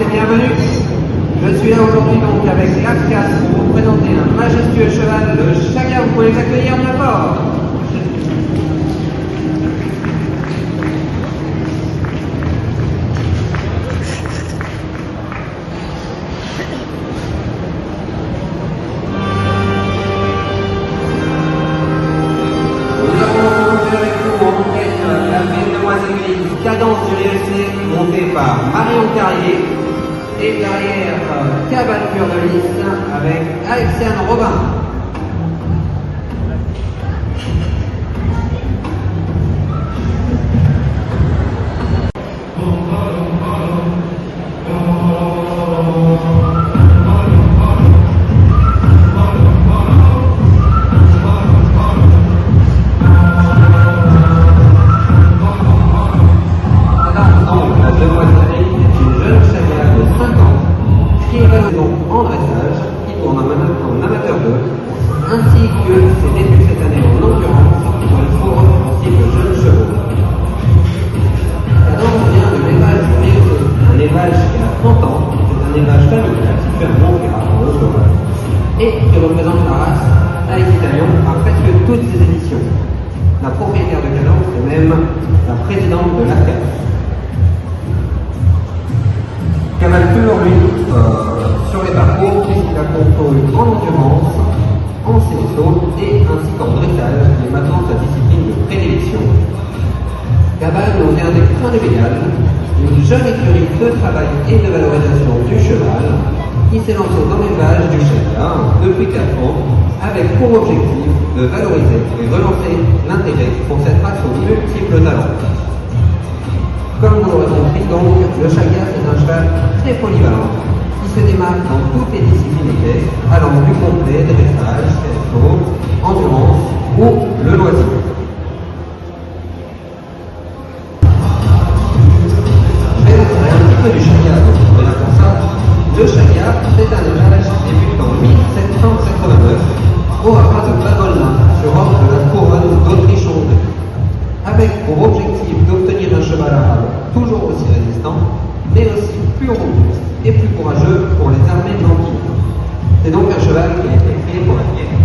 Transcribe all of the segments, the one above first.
et bienvenue. Je suis là aujourd'hui donc avec l'AFCAS pour vous présenter un majestueux cheval, le Chaga. Vous pouvez les accueillir bien fort. Cadence du Rieussé, montée par Marion Carrier, et derrière Cavalcure de Lys avec Alexiane Robin. En dressage, qui tourne en amateur 2, ainsi que ses débuts cette année en endurance pour le forum sportif de jeunes chevaux. Cadence vient de l'élevage du Rieussé, un élevage qui a 30 ans, c'est un élevage familial situé à Montferrat en Haute-Savoie, et qui représente la race Alex Italion à presque toutes ses éditions. La propriétaire de Cadence est même la présidente de l'AFCAS. Cavalcure, lui, sur les parcours, puisqu'il a contrôle en endurance, en CSO et ainsi qu'en dressage, qui est maintenant sa discipline de prédilection. Cabal nous vient des points de Bégale, une jeune écurie de travail et de valorisation du cheval, qui s'est lancée dans l'élevage du Chaga depuis 4 ans, avec pour objectif de valoriser et relancer l'intérêt pour cette race aux multiples talents. Comme vous l'aurez compris, donc, le Chaga est un cheval très polyvalent, qui se démarque dans toutes les disciplines équestres, allant du complet, dressage, CSO, endurance ou le loisir. Je vais vous parler un petit peu du Chaga. Voilà pour ça. Le Chaga, c'est un élevage qui débute en 1789 au haras de Bagolin, sur ordre de la couronne d'Autriche-Hongrie, avec pour objectif d'obtenir un cheval arabe toujours aussi résistant, mais aussi plus robuste et plus courageux pour les armées de l'Empire. C'est donc un cheval qui a été créé pour la guerre.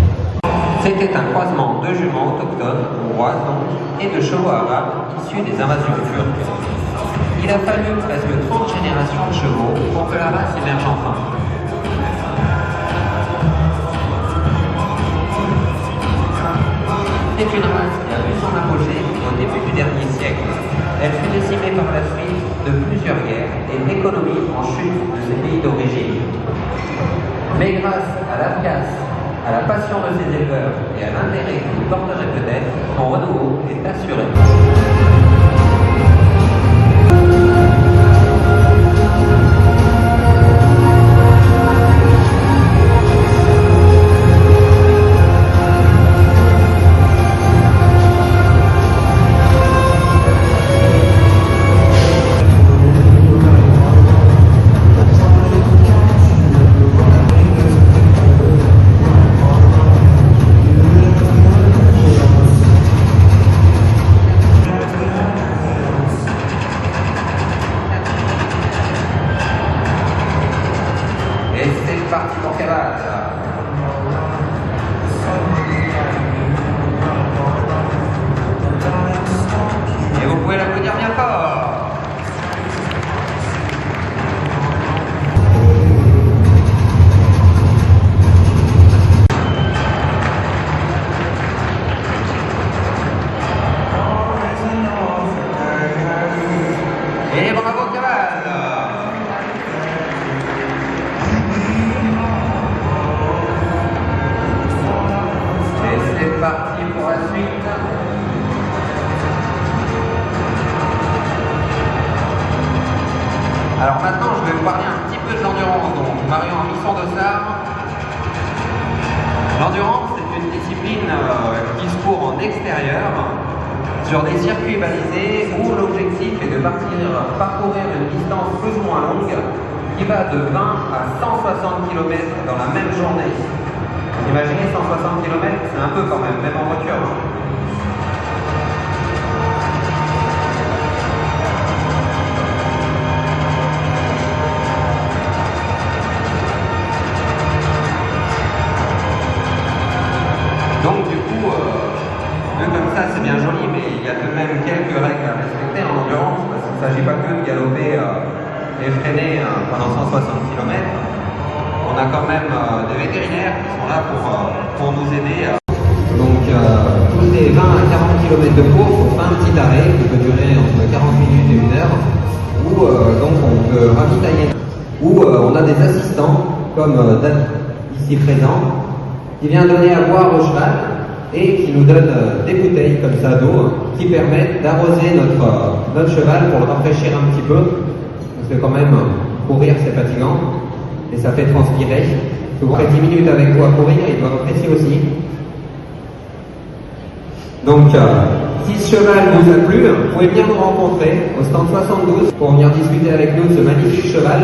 C'était un croisement de juments autochtones, hongroises donc, et de chevaux arabes issus des invasions turques. Il a fallu presque 30 générations de chevaux pour que la race émerge enfin. C'est une race qui a vu son apogée au début du dernier siècle. Elle fut décimée par la suite de plusieurs guerres et l'économie en chute de ses pays d'origine. Mais grâce à l'AFCAS, à la passion de ses éleveurs et à l'intérêt qu'il porterait peut-être, son renouveau est assuré. Et c'est parti pour Cabal. Et vous pouvez l'applaudir bien fort. Et bravo Cabal. C'est parti pour la suite. Alors maintenant, je vais vous parler un petit peu de l'endurance. Donc, Marion a mis son dossard. L'endurance, c'est une discipline qui se court en extérieur, sur des circuits balisés où l'objectif est de parcourir une distance plus ou moins longue qui va de 20 à 160 km dans la même journée. Imaginez 160 km, c'est un peu quand même en voiture. ne s'agit pas que de galoper effréné pendant 160 km. On a quand même des vétérinaires qui sont là pour nous aider. Donc, tous les 20 à 40 km de course, on fait un petit arrêt qui peut durer entre 40 minutes et 1 heure, où donc on peut ravitailler, où on a des assistants, comme ici présent, qui vient donner à boire au cheval et qui nous donne des bouteilles comme ça d'eau qui permettent d'arroser notre cheval pour le rafraîchir un petit peu, parce que quand même courir c'est fatigant et ça fait transpirer. Si vous faites 10 minutes avec vous à courir, il doit rafraîchir aussi. Donc si ce cheval vous a plu, vous pouvez venir nous rencontrer au stand 72 pour venir discuter avec nous de ce magnifique cheval.